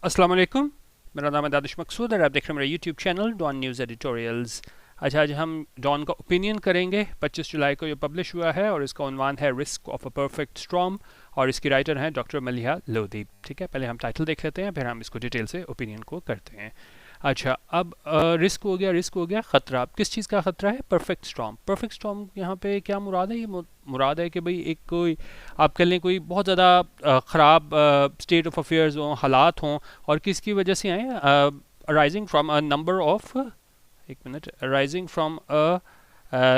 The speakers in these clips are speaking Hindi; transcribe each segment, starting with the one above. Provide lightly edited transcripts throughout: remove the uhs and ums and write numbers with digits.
अस्सलाम वालेकुम। मेरा नाम है दानिश मकसूद और आप देख रहे हैं मेरा YouTube channel Dawn news editorials. अच्छा, आज हम डॉन का ओपिनियन करेंगे। 25 जुलाई को ये पब्लिश हुआ है और इसका उन्वान है risk of a perfect storm और इसकी राइटर हैं डॉक्टर मलिहा लोधी। ठीक है, पहले हम टाइटल देख लेते हैं, फिर हम इसको डिटेल से ओपिनियन को करते हैं। अच्छा, अब रिस्क हो गया ख़तरा। अब किस चीज़ का ख़तरा है? Perfect storm. परफेक्ट स्टॉर्म यहाँ पे क्या मुराद है? ये मुराद है कि भाई एक कोई आप कह लें कोई बहुत ज़्यादा ख़राब स्टेट ऑफ अफेयर्स हों, हालात हों, और किसकी वजह से आए? Arising from a number of एक minute arising from a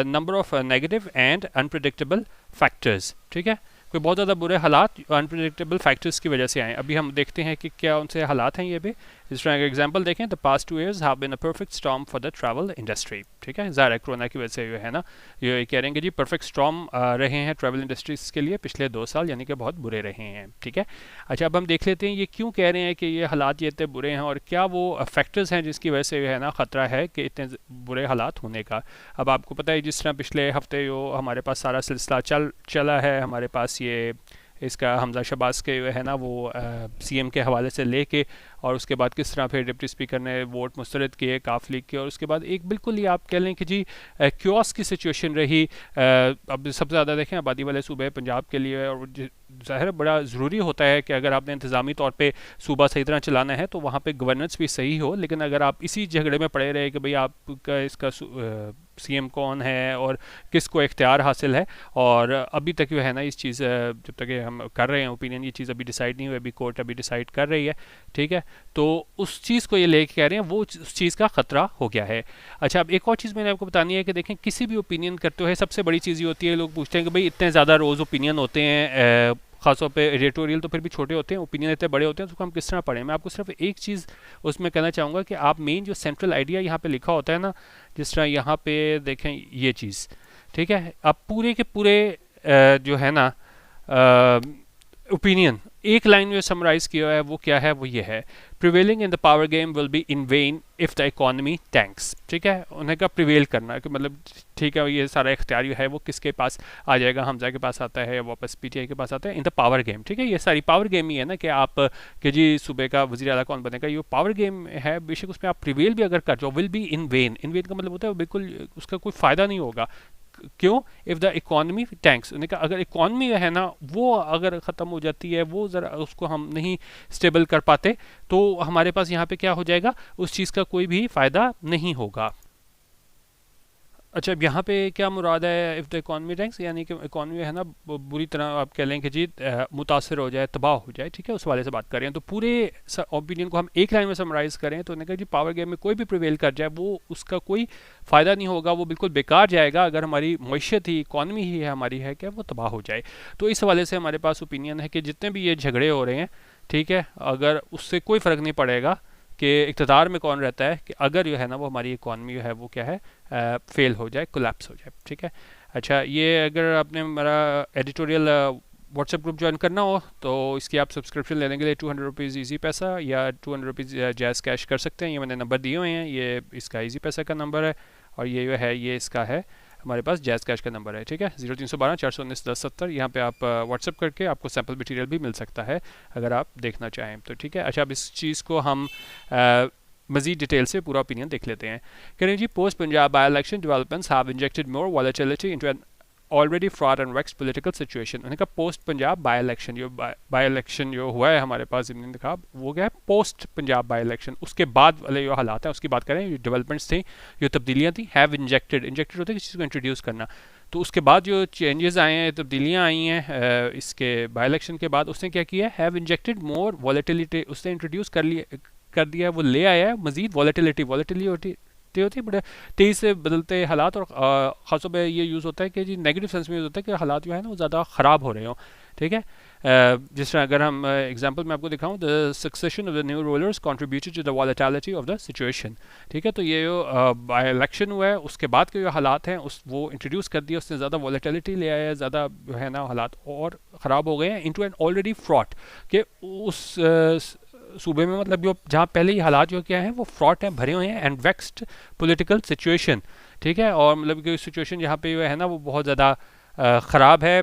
number of negative and unpredictable factors. ठीक है, कोई बहुत ज़्यादा बुरे हालात अनप्रडिक्टेबल फैक्टर्स की वजह से आए। अभी हम देखते हैं कि क्या उनसे हालात हैं। ये भी इस तरह का एग्जांपल देखें, the past 2 years have been a perfect storm for the travel industry. ठीक है, ज़ाहिर है कोरोना की वजह से जो है ना, ये कह रहे हैं कि जी परफेक्ट स्टॉर्म रहे हैं ट्रैवल इंडस्ट्रीज के लिए पिछले 2 साल, यानी कि बहुत बुरे रहे हैं। ठीक है, अच्छा, अब हम देख लेते हैं ये क्यों कह रहे हैं कि ये हालात ये इतने बुरे हैं और क्या वो फैक्टर्स हैं जिसकी वजह से जो है ना ख़तरा है कि इतने बुरे हालात होने का। अब आपको पता है जिस तरह पिछले हफ्ते जो हमारे पास सारा सिलसिला चला है, हमारे पास ये इसका हमजा शहबाज के जो है ना वो सीएम के हवाले से लेके, और उसके बाद किस तरह फिर डिप्टी स्पीकर ने वोट मुस्तरद किए काफ लीग के, और उसके बाद एक बिल्कुल ही आप कह लें कि जी क्योस की सिचुएशन रही। अब सबसे ज़्यादा देखें आबादी वाले सूबे पंजाब के लिए, और ज़ाहिर बड़ा ज़रूरी होता है कि अगर आपने इंतज़ामी तौर पे सूबा सही तरह चलाना है तो वहाँ पे गवर्नेंस भी सही हो। लेकिन अगर आप इसी झगड़े में पड़े रहे कि भाई आपका इसका सीएम कौन है और किसको इख्तियार हासिल है, और अभी तक जो है ना इस चीज़ जब तक हम कर रहे हैं ओपिनियन, ये चीज़ अभी डिसाइड नहीं हुई, अभी कोर्ट अभी डिसाइड कर रही है। ठीक है, तो उस चीज़ को ये लेके कह रहे हैं वो उस चीज़ का ख़तरा हो गया है। अच्छा, अब एक और चीज़ मैंने आपको बतानी है कि देखें किसी भी ओपिनियन करते हुए सबसे बड़ी चीज़ ये होती है, लोग पूछते हैं कि भाई इतने ज़्यादा रोज़ ओपिनियन होते हैं, ख़ासतौर पे एडिटोरियल तो फिर भी छोटे होते हैं, ओपिनियन इतने बड़े होते हैं, तो उसको हम किस तरह पढ़ें। मैं आपको सिर्फ एक चीज़ उसमें कहना चाहूँगा कि आप मेन जो सेंट्रल आइडिया यहाँ पे लिखा होता है ना, जिस तरह यहाँ पे देखें ये चीज़, ठीक है, आप पूरे के पूरे जो है ना ओपिनियन एक लाइन में समराइज किया है, वो क्या है? वो ये है, prevailing in the power game will be in vain if the economy tanks. ठीक है, उन्हें का प्रिवेल करना कि मतलब ठीक है, ये सारा इख्तियार है वो किसके पास आ जाएगा? हमजा के पास आता है या वापस पीटीआई के पास आता है इन द पावर गेम। ठीक है, ये सारी पावर गेम ही है ना कि आप कि जी सूबे का वज़ीर आला कौन बनेगा, ये पावर गेम है। बेशक उसमें आप प्रिवेल भी अगर कर जाओ, will be in when, in when का मतलब होता है बिल्कुल उसका कोई फ़ायदा नहीं होगा। क्यों? इफ़ द इकॉनमी टैंक्स, उन्होंने कहा अगर इकॉनमी है ना वो अगर ख़त्म हो जाती है, वो ज़रा उसको हम नहीं स्टेबल कर पाते, तो हमारे पास यहाँ पे क्या हो जाएगा? उस चीज़ का कोई भी फ़ायदा नहीं होगा। अच्छा, अब यहाँ पे क्या मुराद है इफ़ द इकॉनमी टैंक्स, यानी कि इकॉनमी है ना बुरी तरह आप कह लें कि जी मुतासर हो जाए, तबाह हो जाए। ठीक है, उस वाले से बात करें तो पूरे ओपिनियन को हम एक लाइन में समराइज़ करें तो उन्होंने कहा जी पावर गेम में कोई भी प्रिवेल कर जाए वो उसका कोई फ़ायदा नहीं होगा, वो बिल्कुल बेकार जाएगा अगर हमारी मईशत ही इकॉनमी ही है हमारी है क्या वो तबाह हो जाए। तो इस हवाले से हमारे पास ओपिनियन है कि जितने भी ये झगड़े हो रहे हैं, ठीक है, अगर उससे कोई फ़र्क नहीं पड़ेगा कि इक़्तिदार में कौन रहता है, कि अगर जो है ना वो हमारी इकॉनमी जो है वो क्या है फेल हो जाए, कोलैप्स हो जाए। ठीक है, अच्छा, ये अगर आपने हमारा एडिटोरियल व्हाट्सएप ग्रुप ज्वाइन करना हो तो इसकी आप सब्सक्रिप्शन लेने के लिए 200 रुपीज़ ईजी पैसा या 200 रुपीज़ जैज़ कैश कर सकते हैं। ये मैंने नंबर दिए हुए हैं, ये इसका ईजी पैसा का नंबर है और ये जो है ये इसका है हमारे पास जैज़ कैश का नंबर है। ठीक है, 0312 419 1070, यहाँ पे आप व्हाट्सअप करके आपको सैम्पल मटीरियल भी मिल सकता है अगर आप देखना चाहें तो। ठीक है, अच्छा, अब इस चीज़ को हम मजीद डिटेल से पूरा ओपिनियन देख लेते हैं। कह रहे हैं जी post Punjab by election developments have injected more volatility into an already fraught and vexed political situation. उन्होंने कहा पोस्ट पंजाब बाई इलेक्शन, जो बाई इलेक्शन जो हुआ है हमारे पास ज़मीनी इंतखाब, वो क्या है? पोस्ट पंजाब बाई इलेक्शन, उसके बाद वाले जो हालात हैं उसकी बात करें, जो डेवलपमेंट्स थी, जो तब्दीलियाँ थी, हैव इंजेक्टेड होते हैं किसी चीज़ को इंट्रोड्यूस करना। तो उसके बाद जो चेंजेस आए हैं, तब्दीलियाँ आई हैं इसके बाई इलेक्शन के बाद, उसने क्या किया? हैव इंजेक्टेड मोर वॉलेटिलिटी, उसने इंट्रोड्यूस कर दिया, वो ले आया है मजीद वॉलेटिलिटी होती है बड़े तेज़ी से बदलते हालात, और ख़ासतौर पे ये यूज़ होता है कि जी नेगेटिव सेंस में यूज़ होता है कि हालात जो है ना वो ज़्यादा ख़राब हो रहे हों। ठीक है, जिस तरह अगर हम एग्जांपल में आपको दिखाऊं, the succession of the new rulers contributed to the volatility of the situation. ठीक है, तो ये जो बाई इलेक्शन हुआ है उसके बाद के जो हालात हैं उस वो इंट्रोड्यूस कर दिया, उसने ज़्यादा वॉलेटिलिटी ले आया है, ज़्यादा जो है ना हालात और ख़राब हो गए हैं इनटू एन ऑलरेडी फ्रॉड, कि उस सूबे में मतलब जो जहाँ पहले ही हालात जो क्या हैं वो फ्रॉड हैं, भरे हुए हैं, एंड वेक्स्ड पॉलिटिकल सिचुएशन। ठीक है, और मतलब कि सिचुएशन जहाँ पे है ना वो बहुत ज़्यादा ख़राब है,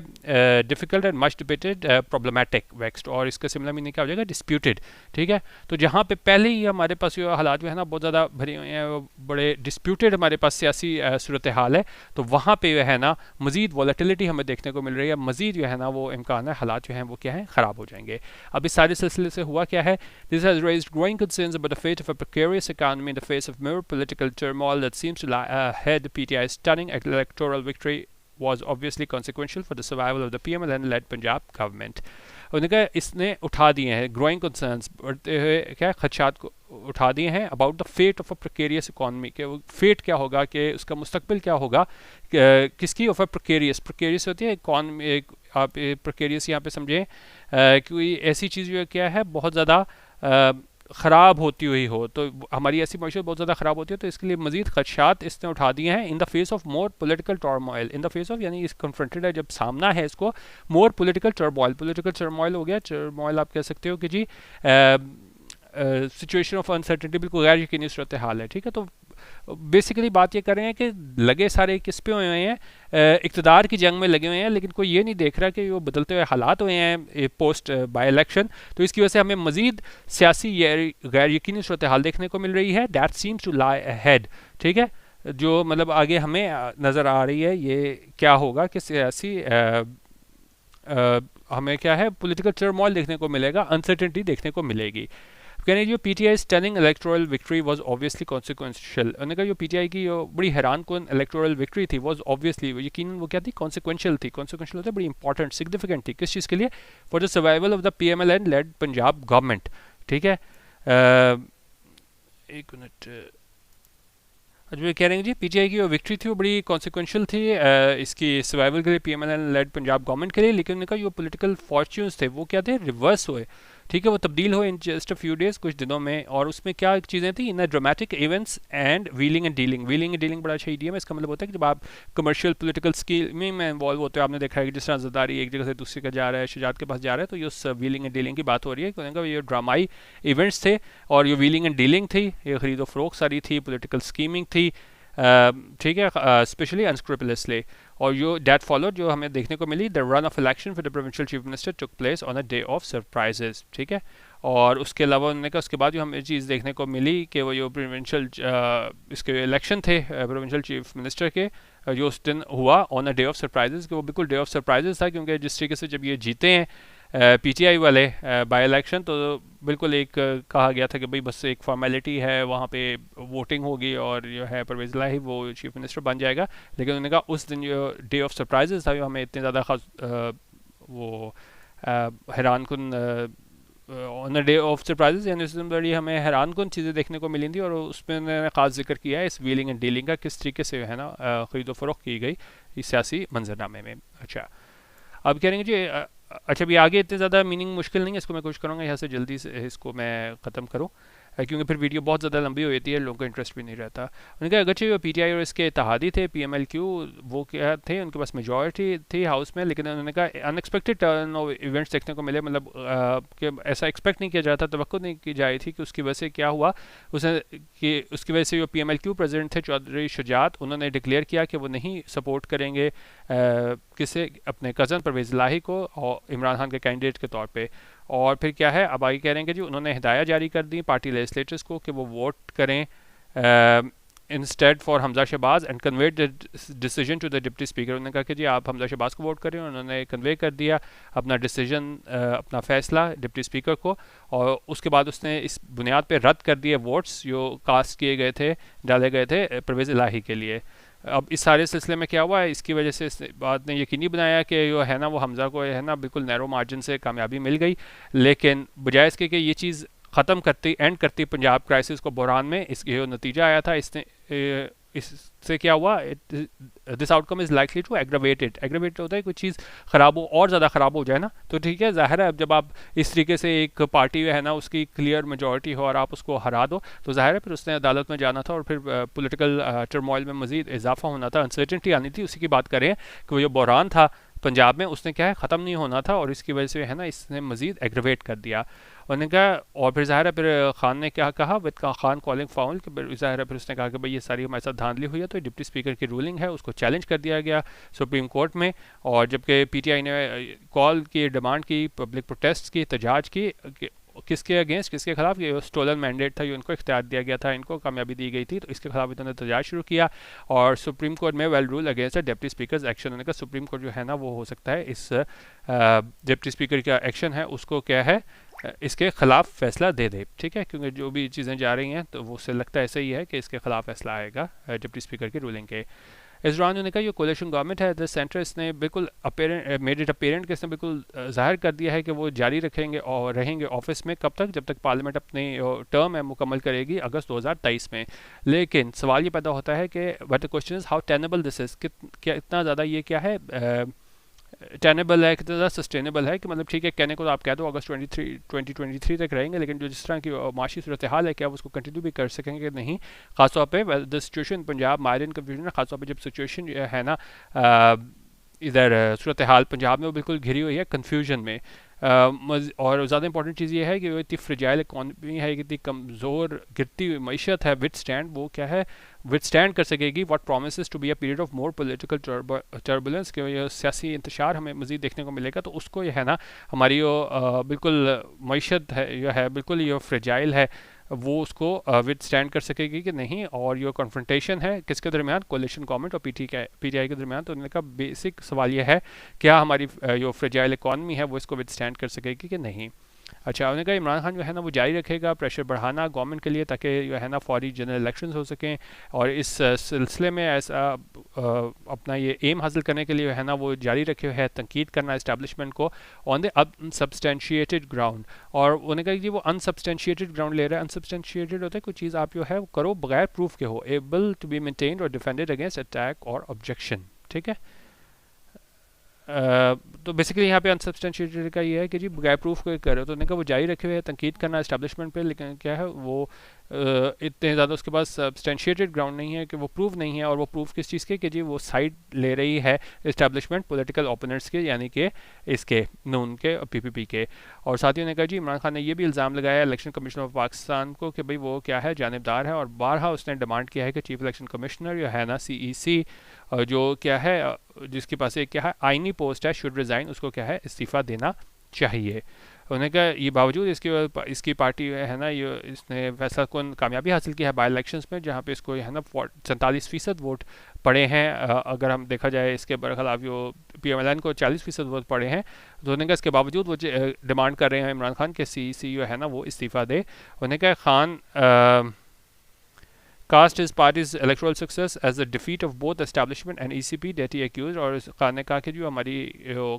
difficult and much debated, problematic, vexed, और इसका सिमिलर मीनिंग क्या हो जाएगा, डिस्प्यूटेड। ठीक है, तो जहाँ पे पहले ही हमारे पास ये हालात जो है ना बहुत ज़्यादा भरे हुए हैं, बड़े डिस्प्यूटेड हमारे पास सियासी सूरत हाल है, तो वहाँ पे जो है ना मज़ीद वॉलेटिलिटी हमें देखने को मिल रही है, मज़ीद जो है ना वो इम्कान है हालात जो हैं वो क्या हैं, ख़राब हो जाएंगे। अब इस सारे सिलसिले से हुआ क्या है, this has raised growing concerns about the fate of a precarious economy in the face of more political turmoil that seems to lie ahead. PTI's stunning electoral victory was obviously consequential for the survival of the PMLN-led Punjab government. उन्होंने कहा इसने उठा दिए हैं ग्रोइंग कंसर्न्स, बढ़ते हुए क्या खदशात को उठा दिए हैं about the fate of a precarious economy, के वो फेट क्या होगा, कि उसका मुस्तकबिल क्या होगा, किसकी, ऑफ अ प्रिकेरियस होती है इकॉनमी, आप प्रिकेरियस यहाँ पे समझें कोई ऐसी चीज़ जो क्या है बहुत ज़्यादा ख़राब होती हुई हो, तो हमारी ऐसी मैशत बहुत ज़्यादा ख़राब होती है, तो इसके लिए मज़ीद खदशात इसने उठा दिए हैं। इन the face of more political turmoil, in the face of यानी इस कन्फ्रंटेड है, जब सामना है इसको मोर पोलिटिकल टर्मोइल हो गया, टर्मोइल आप कह सकते हो कि जी सिचुएशन ऑफ अनसर्टेनिटी, बिल्कुल गैर यकीनी सूरत हाल है। ठीक है, तो बेसिकली बात ये कर रहे हैं कि लगे सारे किस पे हुए हैं, इक़्तिदार की जंग में लगे हुए हैं, लेकिन कोई ये नहीं देख रहा कि वो बदलते हुए हालात हुए हैं पोस्ट बाई इलेक्शन, तो इसकी वजह से हमें मज़ीद सियासी गैर यकीनी सूरत हाल देखने को मिल रही है, that seems to lie ahead. ठीक है, जो मतलब आगे हमें नज़र आ रही है, ये क्या होगा कि सियासी हमें क्या है पॉलिटिकल टर्मोइल देखने को मिलेगा, अनसर्टेनिटी देखने को मिलेगी। कहने जो PTI stunning electoral victory was obviously consequential, उन्होंने कहा जो PTI की जो बड़ी हैरान कौन इलेक्टोरल विक्ट्री थी वाज ऑब्वियसली, यकीनन वो क्या थी, कॉन्सिक्वेंशियल थी। कॉन्सिक्वेंशियल होता है बड़ी इंपॉर्टेंट, सिग्निफिकेंट थी, किस चीज़ के लिए, for the survival of the PMLN led Punjab government. ठीक है, एक मिनट, जो कह रहे हैं जी PTI की जो विक्ट्री थी वो बड़ी कॉन्सिक्वेंशियल थी इसकी सर्वाइवल के लिए, PMLN लेड पंजाब गवर्नमेंट के लिए, लेकिन उनका जो पॉलिटिकल फॉर्च्यून्स थे वो क्या थे, रिवर्स हुए। ठीक है, वो तब्दील हुए in just a few days, कुछ दिनों में, और उसमें क्या चीज़ें थी, इन dramatic events and wheeling and dealing. Wheeling and dealing बड़ा अच्छा इडियम है, इसका मतलब होता है कि जब आप कमर्शियल पॉलिटिकल स्कीमिंग में इन्वॉल्व होते हो, आपने देखा है कि जिस तरह ज़रदारी एक जगह से दूसरी का जा रहा है, शुजात के पास जा रहा है, तो ये उस व्हीलिंग एंड डीलिंग की बात हो रही है, क्योंकि ये ड्रामाई इवेंट्स थे, और ये व्हीलिंग एंड डीलिंग थी, ये खरीदो फरोख्त सारी थी, पॉलिटिकल स्कीमिंग थी। ठीक है, स्पेशली अनस्क्रूपुलसली, और जो डेट फॉलो जो हमें देखने को मिली, the run off election for the provincial chief minister took place on a day of surprises. ठीक है, और उसके अलावा उन्होंने कहा उसके बाद जो हमें चीज़ देखने को मिली कि वो जो प्रोविंशियल इसके इलेक्शन थे प्रोविंशियल चीफ मिनिस्टर के, जो उस दिन हुआ on a day of surprises, कि वो बिल्कुल डे ऑफ सरप्राइजेस था, क्योंकि जिस तरीके से जब ये जीते हैं PTI वाले बाई इलेक्शन, तो बिल्कुल एक कहा गया था कि भाई बस एक फॉर्मेलिटी है, वहाँ पे वोटिंग होगी और जो है परवेज़ इलाही वो चीफ मिनिस्टर बन जाएगा, लेकिन उन्होंने कहा उस दिन जो डे ऑफ सरप्राइजेस था, जो हमें इतने ज़्यादा खास वो हैरान कुन on the day of surprises, यानी उस दिन बड़ी हमें हैरान कुन चीज़ें देखने को मिली थी, और उसमें उन्होंने ख़ास जिक्र किया है इस व्हीलिंग एंड डीलिंग का, किस तरीके से है ना ख़रीदो फ़रोख्त की गई इस सियासी मंजरनामे में। अच्छा, अब कह रहे हैं जी अच्छा भी आगे इतने ज़्यादा मीनिंग मुश्किल नहीं है, इसको मैं कोशिश करूँगा यहाँ से जल्दी से इसको मैं ख़त्म करूँ, क्योंकि फिर वीडियो बहुत ज़्यादा लंबी हो जाती है, लोगों का इंटरेस्ट भी नहीं रहता। उन्होंने कहा अगरचे वो PTI और इसके इत्तेहादी थे PMLQ, वो क्या थे, उनके पास मेजॉरिटी थी हाउस में, लेकिन उन्होंने कहा अनएक्सपेक्टेड टर्न ऑफ इवेंट्स देखने को मिले, मतलब कि ऐसा एक्सपेक्ट नहीं किया जाता, तवक्को नहीं की जाए थी कि उसकी वजह से क्या हुआ, उसकी वजह से जो PMLQ प्रेसिडेंट थे चौधरी शुजात, उन्होंने डिक्लेयर किया कि वो नहीं सपोर्ट करेंगे किसे, अपने कज़न परवेज़ इलाही को और इमरान खान के कैंडिडेट के तौर पे। और फिर क्या है, अब आगे कह रहे हैं कि जी उन्होंने हिदायत जारी कर दी पार्टी लेजिस्लेटर्स को कि वो वोट करें instead for Hamza Shahbaz and convey the decision to the deputy speaker. उन्होंने कहा कि जी आप हमजा शहबाज को वोट करें, उन्होंने कन्वे कर दिया अपना डिसीजन, अपना फ़ैसला डिप्टी स्पीकर को, और उसके बाद उसने इस बुनियाद पर रद्द कर दिए वोट्स जो कास्ट किए गए थे, डाले गए थे परवेज़ इलाही के लिए। अब इस सारे सिलसिले में क्या हुआ है, इसकी वजह से इस बात ने यकीनी बनाया कि जो है ना वो हमज़ा को है ना बिल्कुल नैरो मार्जिन से कामयाबी मिल गई, लेकिन बजाय इसके कि ये चीज़ ख़त्म करती एंड करती पंजाब क्राइसिस को बहरान में, इसके जो नतीजा आया था इसने इससे क्या हुआ, this outcome is likely to aggravated होता है कोई चीज़ ख़राब हो और ज़्यादा ख़राब हो जाए ना, तो ठीक है, ज़ाहिर है अब जब आप इस तरीके से एक पार्टी है ना उसकी क्लियर मेजॉरिटी हो और आप उसको हरा दो, तो ज़ाहिर है फिर उसने अदालत में जाना था और फिर पॉलिटिकल टर्मोइल में मज़ीद इजाफा होना था, अनसर्टेनिटी आनी थी। उसी की बात करें कि वो जो बहरान था पंजाब में उसने क्या है ख़त्म नहीं होना था, और इसकी वजह से है ना इसने मज़ीद एग्रवेट कर दिया। उन्होंने कहा, और फिर ज़ाहिर है फिर खान ने क्या कहा, विद खान कॉलिंग फाउल, कि फिर ज़ाहिर है फिर उसने कहा कि भाई ये सारी हमारे साथ धांधली हुई है, तो डिप्टी स्पीकर की रूलिंग है उसको चैलेंज कर दिया गया सुप्रीम कोर्ट में। और जबकि पीटीआई ने कॉल की, डिमांड की, पब्लिक प्रोटेस्ट की, एहतजाज की, किसके अगेंस्ट, किसके खिलाफ, ये स्टोलन मैंडेट था, ये उनको इख्तियार दिया गया था, इनको कामयाबी दी गई थी, तो इसके खिलाफ इन्होंने एहतजाज शुरू किया। और सुप्रीम कोर्ट में well rule against deputy speaker action. उन्होंने कहा सुप्रीम कोर्ट जो है ना वो हो सकता है इस डिप्टी स्पीकर का एक्शन है उसको क्या है इसके खिलाफ फैसला दे दे, ठीक है, क्योंकि जो भी चीज़ें जा रही हैं तो वो उससे लगता है ऐसा ही है कि इसके खिलाफ फैसला आएगा डिप्टी स्पीकर की रूलिंग के। इस दौरान उन्होंने कहा ये कोलिशन गवर्नमेंट है द सेंटर, इसने बिल्कुल अपेरेंट मेड इट अपेरेंट कि इसने बिल्कुल जाहिर कर दिया है कि वो जारी रखेंगे और रहेंगे ऑफिस में, कब तक, जब तक पार्लियामेंट अपनी टर्म है मुकम्मल करेगी अगस्त 2023 में। लेकिन सवाल ये पैदा होता है कि but the question is how tenable this is, क्या इतना ज़्यादा ये क्या है टेनेबल है, कितना ज़्यादा सस्टेनेबल है, कि मतलब ठीक है कहने को तो आप कह दो अगस्त 2023 तक रहेंगे, लेकिन जो जिस तरह की माशी सूरत हाल है क्या आप उसको कंटिन्यू भी कर सकेंगे कि नहीं। खासतौर पर the situation Punjab Myron confusion है, खासतौर पर जब सिचुएशन है ना इधर सूरत हाल पंजाब में वो बिल्कुल घिरी हुई है कन्फ्यूजन में। और ज़्यादा इंपॉर्टेंट चीज़ ये है कि वो इतनी फ्रेजाइल इकॉनमी है, इतनी कमज़ोर गिरती हुई मीशत है, विद स्टैंड वो क्या है विद स्टैंड कर सकेगी what promises to be a period of more political turbulence, के ये सियासी इंतशार हमें मज़ीद देखने को मिलेगा। तो उसको ये है ना हमारी जो बिल्कुल मीशत है यह है बिल्कुल ये फ्रेजाइल है, वो उसको विद स्टैंड कर सकेगी कि नहीं। और ये कॉन्फ्रंटेशन है किसके दरमियान, कोलिशन गवर्नमेंट और पीटीआई के दरमियान। तो उन्होंने कहा बेसिक सवाल ये है क्या हमारी जो फ्रेजाइल इकॉनमी है वो इसको विद स्टैंड कर सकेगी कि नहीं। अच्छा, उन्होंने कहा इमरान खान जो है ना वो जारी रखेगा प्रेशर बढ़ाना गवर्नमेंट के लिए ताकि जो है ना फौरी जनरल इलेक्शंस हो सकें, और इस सिलसिले में ऐसा अपना ये एम हासिल करने के लिए है ना वो जारी रखे हुए है तनकीद करना इस्टेब्लिशमेंट को ऑन द अनसब्सटेंशिएटेड ग्राउंड। और उन्होंने कहा कि वो अनसब्सटेंशिएटेड ग्राउंड ले रहा है। अनसब्सटेंशिएटेड होता है कोई चीज़ आप जो है वो करो बगैर प्रूफ के हो, एबल टू बी मेंटेन्ड और डिफेंडेड अगेंस्ट अटैक और ऑब्जेक्शन, ठीक है। तो बेसिकली यहाँ पे अनसब्सटेंशिएटेड का ये है कि जी बगैर प्रूफ को कर रहे हो, तो उन्होंने कहा वो जारी रखे हुए है तनकीद करना इस्टेब्लिशमेंट पे, लेकिन क्या है वो इतने ज़्यादा उसके पास सब्सटेंशिएटेड ग्राउंड नहीं है कि वो प्रूफ नहीं है। और वो प्रूफ किस चीज़ के कि जी वो साइड ले रही है इस्टेब्लिशमेंट पॉलिटिकल ओपोनेंट्स के, यानी कि इसके नून के और पीपीपी के। और साथ ही उन्होंने कहा जी इमरान खान ने ये भी इल्ज़ाम लगाया इलेक्शन कमीशन ऑफ पाकिस्तान को कि भाई वो क्या है जानिबदार है, और बारहा उसने डिमांड किया है कि चीफ इलेक्शन कमिश्नर जो है ना CEC जो क्या है जिसके पास एक क्या है आईनी पोस्ट है शुड रिज़ाइन, उसको क्या है इस्तीफ़ा देना चाहिए। उन्होंने कहा ये बावजूद इसकी पार्टी है ना ये इसने फैसला कौन कामयाबी हासिल की है बाई इलेक्शंस में, जहाँ पे इसको है ना 47% वोट पड़े हैं। अगर हम देखा जाए इसके बरखिलाफ जो PMLN को 40% वोट पड़े हैं। तो उन्होंने कहा इसके बावजूद वो डिमांड कर रहे हैं इमरान खान के CEC जो है ना वो इस्तीफ़ा दे। उन्होंने कहा Khan cast his party's electoral success as a defeat of both establishment and ECP that he accused। और खान ने कहा कि जो हमारी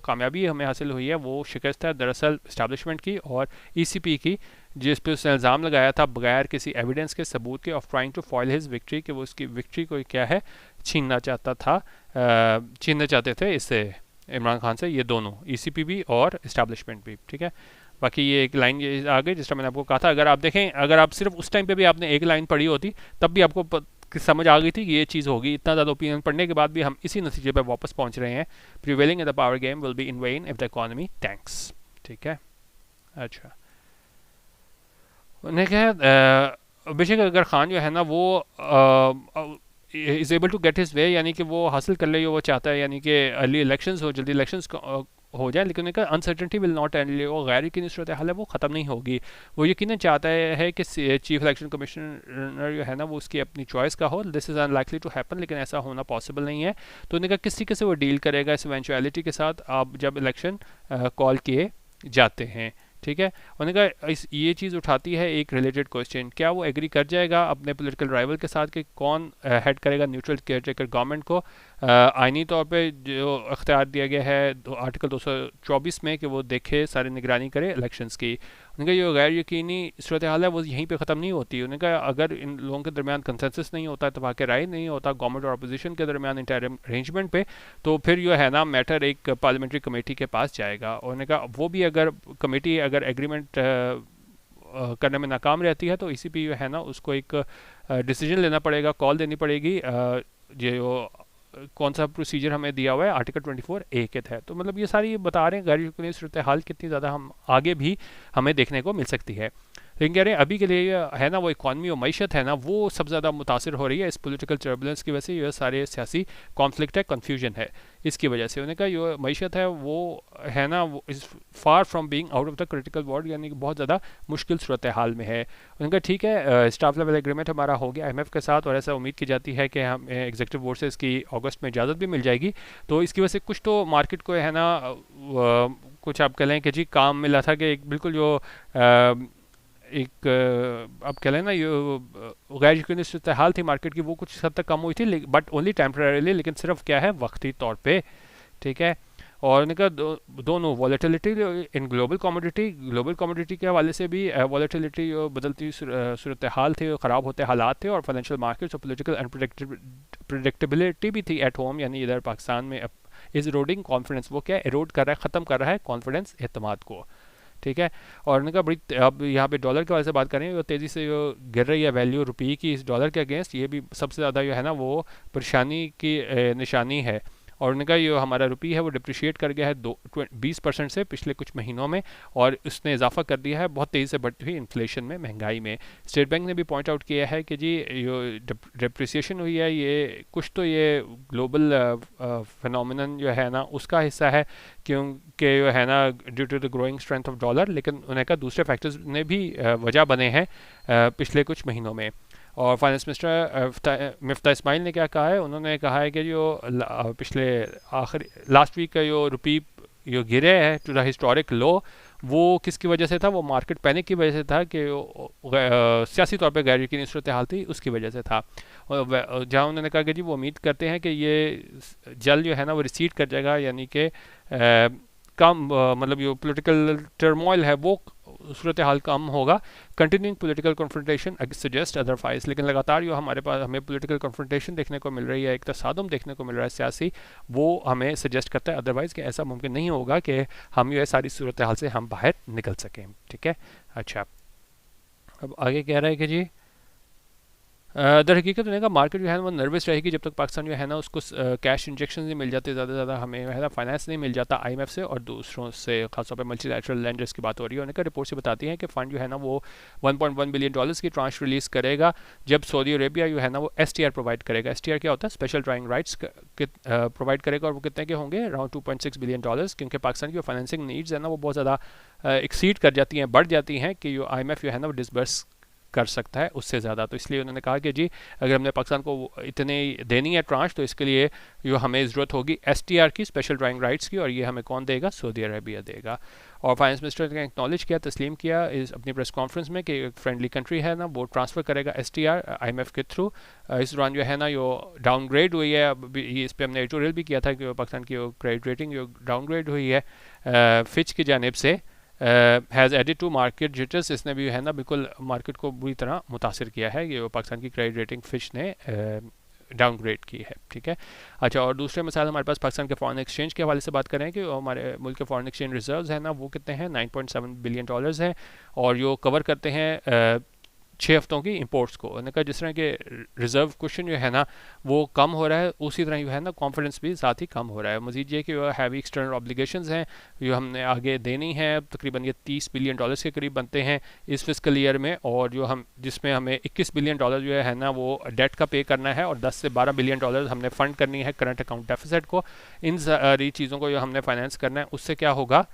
कामयाबी हमें हासिल हुई है वो शिकस्त है दरअसल इस्टेब्लिशमेंट की और ECP की, जिस पे उसने इल्ज़ाम लगाया था बगैर किसी एविडेंस के सबूत के of trying to foil his victory, कि वो उसकी विक्ट्री को क्या है छीनना चाहते थे इससे इमरान खान से, ये दोनों ECP भी और इस्टेब्लिशमेंट भी, ठीक है। बाकी ये एक लाइन ये आ गई जिस तरह मैंने आपको कहा था, अगर आप देखें अगर आप सिर्फ उस टाइम पे भी आपने एक लाइन पढ़ी होती तब भी आपको समझ आ गई थी कि ये चीज़ होगी। इतना ज़्यादा ओपिनियन पढ़ने के बाद भी हम इसी नतीजे पर वापस पहुंच रहे हैं, prevailing in the power game will be in when if the economy tanks, ठीक है। अच्छा, उन्हें कहा बेशक अगर खान जो है ना वो is able to get his way, यानी कि वो हासिल कर ले जो वो चाहता है, यानी कि अर्ली इलेक्शंस हो, जल्दी इलेक्शंस हो जाए, लेकिन उनका अनसर्टेनिटी विल नॉट एंड, वो गैर यकीनी सूरत हाल है वो ख़त्म नहीं होगी। वो यकीनन चाहता है कि चीफ इलेक्शन कमिश्नर जो है ना वो उसकी अपनी चॉइस का हो। This is unlikely to happen, लेकिन ऐसा होना पॉसिबल नहीं है। तो उन्होंने कहा किस तरीके से वो डील करेगा इस इवेंचुअलिटी के साथ आप जब इलेक्शन कॉल किए जाते हैं, ठीक है। उन्होंने कहा ये चीज़ उठाती है एक रिलेटेड क्वेश्चन, क्या वो एग्री कर जाएगा अपने पॉलिटिकल राइवल के साथ कि कौन हेड करेगा न्यूट्रल केयरटेकर गवर्नमेंट को। आइनी तौर पे जो अख्तियार दिया गया है आर्टिकल 224 में कि वो देखे सारी निगरानी करे इलेक्शंस की। उन्होंने कहा जो गैर यकीनी सूरत हाल है वो यहीं पे ख़त्म नहीं होती। उन्होंने कहा अगर इन लोगों के दरमियान कंसेंसस नहीं होता, इत्तेफाक राय नहीं होता गवर्नमेंट और अपोजिशन के दरमियान इंटरिम अरेंजमेंट पे, तो फिर जो है ना मैटर एक पार्लियामेंट्री कमेटी के पास जाएगा। उन्होंने कहा वो भी अगर कमेटी अगर एग्रीमेंट करने में नाकाम रहती है तो ECP जो है ना उसको एक डिसीजन लेना पड़ेगा, कॉल देनी पड़ेगी जो कौन सा प्रोसीजर हमें दिया हुआ है, आर्टिकल 24A के तहत। तो मतलब ये सारी बता रहे हैं गैर यकीनी सूरत हाल कितनी ज़्यादा हम आगे भी हमें देखने को मिल सकती है। लेकिन कह रहे हैं अभी के लिए ये है ना वो इकॉनमी और मईशत है ना वो सबसे ज़्यादा मुतासर हो रही है इस पॉलिटिकल टर्बुलेंस की वजह से। ये सारे सियासी कॉन्फ्लिक्ट है, कन्फ्यूजन है, इसकी वजह से उन्होंने कहा जो मईशत है वो है ना वो is far from being out of the critical ward, यानी कि बहुत ज़्यादा मुश्किल सूरत हाल में है। उन्होंने कहा ठीक है स्टाफ लेवल एग्रीमेंट हमारा हो गया IMF के साथ, और ऐसा उम्मीद की जाती है कि हम एग्जीक्यूटिव बोर्ड से इसकी अगस्त में इजाज़त भी मिल जाएगी। तो इसकी वजह से कुछ तो मार्केट को है ना कुछ आप कह लें कि जी काम मिला था कि एक बिल्कुल जो एक आप कह लें ना ये गैर यकीनी सूरत हाल थी मार्केट की, वो कुछ हद तक कम हुई थी, बट ओनली टेम्परेरीली, लेकिन सिर्फ क्या है वक्ती तौर पे, ठीक है। और उनका दोनों वॉलेटिलिटी इन ग्लोबल कमोडिटी के हवाले से भी वॉलेटिलिटी बदलती सूरत हाल थे, ख़राब होते हालात थे, और फाइनेंशियल मार्केट्स और पॉलिटिकल अनप्रडिक्टेबिलिटी भी थी एट होम, यानी इधर पाकिस्तान में इज इरोडिंग कॉन्फिडेंस, वो क्या एरोड कर रहा है, ख़त्म कर रहा है कॉन्फिडेंस, एतमाद को, ठीक है। और उनका बड़ी अब यहाँ पे डॉलर के वाले से बात करें, वो तेज़ी से जो गिर रही है वैल्यू रुपये की इस डॉलर के अगेंस्ट, ये भी सबसे ज़्यादा जो है ना वो परेशानी की निशानी है। और उनका जो हमारा रुपये है वो डिप्रिशिएट कर गया है 20% से पिछले कुछ महीनों में, और उसने इजाफा कर दिया है बहुत तेज़ी से बढ़ती हुई इन्फ्लेशन में, महंगाई में। स्टेट बैंक ने भी पॉइंट आउट किया है कि जी जो डिप्रिसिएशन हुई है ये कुछ तो ये ग्लोबल फिनोमिनन जो है ना उसका हिस्सा है, क्योंकि जो है ना due to the growing strength of dollar, लेकिन उन्हें कहा दूसरे फैक्टर्स ने भी वजह बने हैं पिछले कुछ महीनों में। और फाइनेंस मिनिस्टर मिफ्ता इस्माइल ने क्या कहा है, उन्होंने कहा है कि जो पिछले आखिरी लास्ट वीक का जो रुपये जो गिरे है टू द हिस्टोरिक लो, वो किसकी वजह से था, वो मार्केट पैनिक की वजह से था कि सियासी तौर पे गैर यकीनी सूरत हाल थी, उसकी वजह से था। और जहाँ उन्होंने कहा कि जी वो उम्मीद करते हैं कि ये जल्द जो है ना वो रिसीड कर जाएगा, यानी कि कम मतलब जो पॉलिटिकल टर्मोइल है वो सूरत हाल कम होगा। Continuing political confrontation suggest otherwise, लेकिन लगातार जो हमारे पास हमें पॉलिटिकल कन्फ्रंटेशन देखने को मिल रही है, एक तसादुम देखने को मिल रहा है सियासी, वो हमें सजेस्ट करता है अदरवाइज कि ऐसा मुमकिन नहीं होगा कि हम ये सारी सूरत हाल से हम बाहर निकल सकें, ठीक है। अच्छा, अब आगे कह रहा है कि जी दर हकीकत उन्हें का मार्केट जो है वो नर्वस रहेगी जब तक पाकिस्तान जो है ना उसको कैश इंजेक्शन नहीं मिल जाते, ज़्यादा से ज़्यादा हमें है ना फाइनेंस नहीं मिल जाता IMF से और दूसरों से, खासतौर पर मल्टीलैटरल लेंडर्स की बात हो रही है। उन्हें का रिपोर्ट से बताती है कि फ़ंड जो है ना वो 1.1 बिलियन डॉलर्स की ट्रांश रिलीज़ करेगा जब सऊदी अरेबिया जो है ना वो STR प्रोवाइड करेगा। STR क्या होता है, स्पेशल ड्राइंग राइट्स प्रोवाइड करेगा, और वो कितने के होंगे, अराउंड 2.6 बिलियन डॉलर्स, क्योंकि पाकिस्तान की फाइनेंसिंग नीड्स है ना वो बहुत ज़्यादा एक्सीड कर जाती हैं, बढ़ जाती हैं कि जो IMF जो है ना वो डिसबर्स कर सकता है उससे ज़्यादा। तो इसलिए उन्होंने कहा कि जी अगर हमने पाकिस्तान को इतने देनी है ट्रांश, तो इसके लिए जो हमें ज़रूरत होगी STR की, स्पेशल ड्राइंग राइट्स की, और ये हमें कौन देगा, सऊदी अरेबिया देगा। और फाइनेंस मिनिस्टर ने एक्नॉलेज किया, तस्लीम किया इस अपनी प्रेस कॉन्फ्रेंस में कि फ्रेंडली कंट्री है ना वो ट्रांसफ़र करेगा STR IMF के थ्रू। इस दौरान जो है ना यो डाउनग्रेड हुई है, अब इस पर हमने एडिटोरियल भी किया था कि पाकिस्तान की क्रेडिट रेटिंग जो डाउनग्रेड हुई है फिच की जानिब से, has added to market jitters, इसने भी है ना बिल्कुल मार्केट को बुरी तरह मुतासर किया है, ये पाकिस्तान की क्रेडिट रेटिंग फिच ने डाउनग्रेड की है, ठीक है। अच्छा, और दूसरे मसाइल हमारे पास पाकिस्तान के फॉरेन एक्सचेंज के हवाले से बात करें कि हमारे मुल्क के फॉरेन एक्सचेंज रिजर्व्स हैं ना वो कितने हैं, 9.7 बिलियन डॉलर्स हैं, और जो कवर करते हैं 6 हफ्तों की इंपोर्ट्स को। उन्होंने कहा जिस तरह के रिजर्व क्वेश्चन जो है ना वो कम हो रहा है, उसी तरह जो है ना कॉन्फिडेंस भी साथ ही कम हो रहा है। मजीद ये कि हैवी एक्सटर्नल ऑब्लिगेशंस हैं जो हमने आगे देनी है, तकरीबन ये 30 बिलियन डॉलर्स के करीब बनते हैं इस फिस्कल ईयर में, और जो हम जिसमें हमें 21 बिलियन डॉलर जो है ना वो डेट का पे करना है, और 10 से 12 बिलियन डॉलर हमने फ़ंड करनी है करंट अकाउंट डेफिसिट को। इन सारी चीज़ों को जो हमने फाइनेंस करना है, उससे क्या होगा,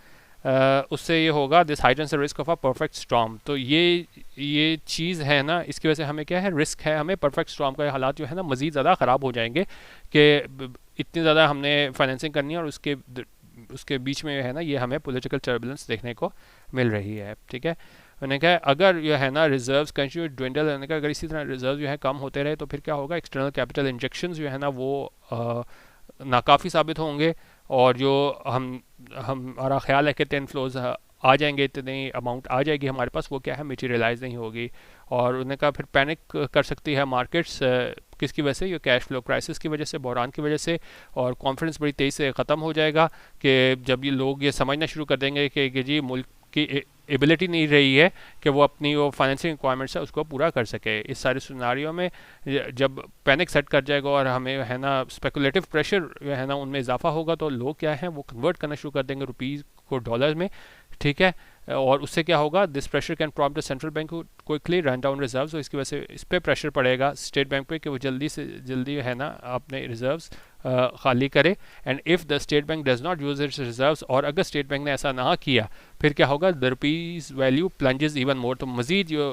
उससे ये होगा this heightens the risk of a perfect storm. तो ये चीज़ है ना, इसकी वजह से हमें क्या है, रिस्क है हमें परफेक्ट स्टॉर्म का हालात जो है ना मज़ीद ज़्यादा ख़राब हो जाएंगे कि इतनी ज़्यादा हमने फाइनेंसिंग करनी है, और उसके बीच में है ना ये हमें पॉलिटिकल टर्बुलेंस देखने को मिल रही है, ठीक है। मैंने कहा अगर जो है ना रिजर्व्स कंटिन्यू ड्विंडल, मैंने कहा अगर इसी तरह रिजर्व जो है कम होते रहे तो फिर क्या होगा, एक्सटर्नल कैपिटल इंजेक्शंस जो है ना वो नाकाफ़ी साबित होंगे, और जो हमारा ख्याल है कि 10 फ्लोज आ जाएंगे, इतनी अमाउंट आ जाएगी हमारे पास, वो क्या है मटेरियलाइज नहीं होगी, और उन्होंने कहा फिर पैनिक कर सकती है मार्केट्स, किसकी वजह से, ये कैश फ्लो क्राइसिस की वजह से, बहरान की वजह से, और कॉन्फिडेंस बड़ी तेज़ी से ख़त्म हो जाएगा कि जब ये लोग ये समझना शुरू कर देंगे कि जी मुल्क की एबिलिटी नहीं रही है कि वो अपनी वो फाइनेंसिंग रिक्वायरमेंट्स है उसको पूरा कर सके। इस सारे सिनारियों में जब पैनिक सेट कर जाएगा और हमें है ना स्पेकुलेटिव प्रेशर है ना उनमें इजाफा होगा, तो लोग क्या हैं वो कन्वर्ट करना शुरू कर देंगे रुपीज़ को डॉलर में, ठीक है। और उससे क्या होगा, this pressure can prompt the central bank को क्विकली रन डाउन रिजर्व्स। इसकी वजह से इस पर प्रेशर पड़ेगा स्टेट बैंक पे कि वो जल्दी से जल्दी है ना अपने रिजर्व्स खाली करे। And if the state bank does not use it's reserves, और अगर स्टेट बैंक ने ऐसा ना किया फिर क्या होगा, the rupees value plunges even more, तो मज़ीद जो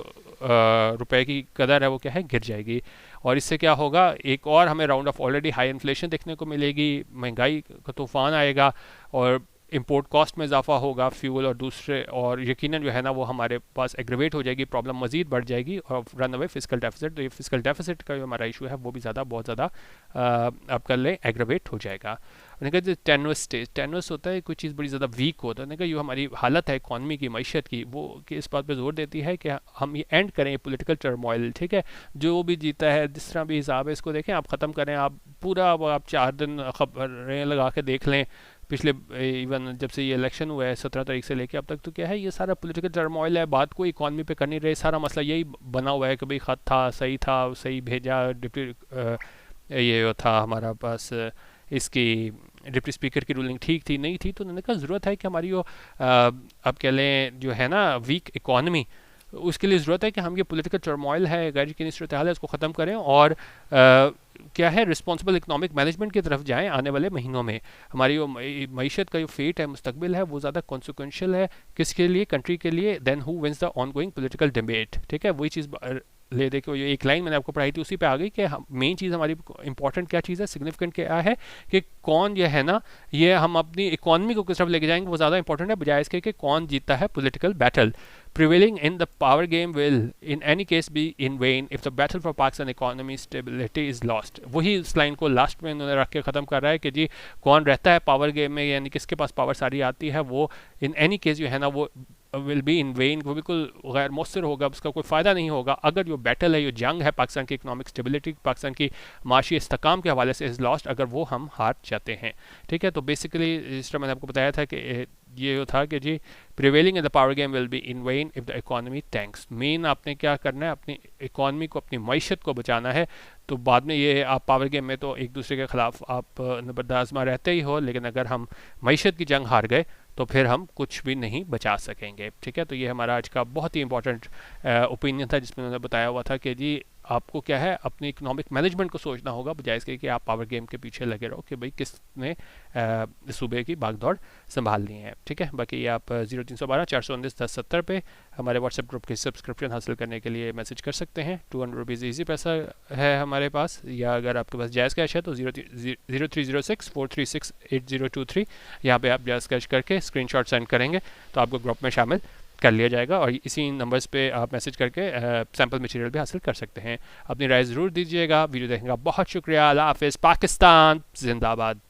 रुपए की कदर है वो क्या है गिर जाएगी। और इससे क्या होगा, एक और हमें round of already high inflation देखने को मिलेगी, महंगाई का तूफान आएगा और इंपोर्ट कॉस्ट में इजाफा होगा फ्यूल और दूसरे, और यकीनन जो है ना वो हमारे पास एग्रीवेट हो जाएगी, प्रॉब्लम मज़ीद बढ़ जाएगी और रन अवे फिजिकल डेफिसिट। तो ये फिजिकल डेफिसिट का जो हमारा इशू है वो भी ज़्यादा बहुत ज़्यादा अब कर ले एग्रीवेट हो जाएगा। उन्होंने कहा जो टेनवस स्टेज, टेनवस होता है कोई चीज़ बड़ी ज़्यादा वीक होता है। उन्होंने कहा जो हमारी हालत है इकॉनमी की, मैशत की, वो कि इस बात पे जोर देती है कि हम ये एंड करें पॉलिटिकल टर्मोइल, ठीक है। जो भी जीता है जिस तरह भी हिसाब है इसको देखें, आप ख़त्म करें, आप पूरा आप 4 दिन खबरें लगा के देख लें पिछले इवन जब से ये इलेक्शन हुआ है 17 तारीख से लेके अब तक, तो क्या है ये सारा पॉलिटिकल टर्मोइल है, बात कोई इकॉनमी पे कर नहीं रहे। सारा मसला यही बना हुआ है कि भाई ख़त था, सही भेजा, ये था हमारा पास इसकी डिप्टी स्पीकर की रूलिंग ठीक थी नहीं थी। तो उन्होंने कहा ज़रूरत है कि हमारी वो अब कह लें जो है ना वीक इकॉनमी, उसके लिए ज़रूरत है कि हम ये पॉलिटिकल टर्मोइल है, गैर यकीनी सूरत हाल है, उसको ख़त्म करें और क्या है रिस्पॉन्सिबल इकोनॉमिक मैनेजमेंट की तरफ जाएं आने वाले महीनों में। हमारी वो मीशत का जो फेट है, मुस्तकबिल है, वो ज़्यादा कॉन्सिक्वेंशियल है किसके लिए, कंट्री के लिए, then who wins the ongoing political debate, ठीक है। वही चीज़ ले देखो, ये एक लाइन मैंने आपको पढ़ाई थी उसी पे आ गई कि मेन चीज़ हमारी इंपॉर्टेंट क्या चीज़ है, सिग्निफिकेंट क्या है कि कौन ये है ना ये हम अपनी इकॉनमी को किस तरफ लेके जाएंगे, वो ज़्यादा इंपॉर्टेंट है बजाय इसके कि कौन जीता है political battle. Prevailing in the power game will in any case be in vain if the battle for Pakistan economy stability is lost। वही इस लाइन को लास्ट में उन्होंने रख के ख़त्म कर रहा है कि जी कौन रहता है पावर गेम में, यानी किसके पास पावर सारी आती है, वो इन एनी केस जो है ना वो विल बी इन वेन, वो बिल्कुल गैर मौसर होगा, उसका कोई फ़ायदा नहीं होगा अगर जो बैटल है, जो जंग है पाकिस्तान की इकनॉमिक स्टेबिलिटी, पाकिस्तान की माशी इस्तेकाम के हवाले से इज़ लॉस्ट, अगर वो हम हार जाते हैं, ठीक है। तो बेसिकली इस तरह मैंने आपको बताया था कि ये था कि जी prevailing in the power game will be in vain if the economy tanks. मेन आपने क्या करना है, अपनी इकॉनमी को, अपनी मैशत को बचाना है। तो बाद में ये आप पावर गेम में तो एक दूसरे के ख़िलाफ़ आप नबरदाज़मा रहते ही हो, लेकिन अगर हम मैशत की जंग हार गए तो फिर हम कुछ भी नहीं बचा सकेंगे, ठीक है। तो ये हमारा आज का बहुत ही इंपॉर्टेंट ओपिनियन था जिसमें उन्होंने बताया हुआ था कि जी आपको क्या है अपनी इकोनॉमिक मैनेजमेंट को सोचना होगा बजाय इसके कि आप पावर गेम के पीछे लगे रहो कि भाई किसने सूबे की भागदौड़ संभालनी है, ठीक है। बाकी आप 0312-419-1070 पे हमारे व्हाट्सएप ग्रुप की सब्सक्रिप्शन हासिल करने के लिए मैसेज कर सकते हैं। 200 रुपीज़ ईजी पैसा है हमारे पास, या अगर आपके पास जायज़ कैश है तो 0306-436-8023 यहाँ पे आप जायज़ कैश करके स्क्रीनशॉट सेंड करेंगे तो आपको ग्रुप में शामिल कर लिया जाएगा और इसी नंबर्स पे आप मैसेज करके सैम्पल मटेरियल भी हासिल कर सकते हैं। अपनी राय ज़रूर दीजिएगा। वीडियो देखने का बहुत शुक्रिया। अल्लाह हाफ़िज़। पाकिस्तान जिंदाबाद।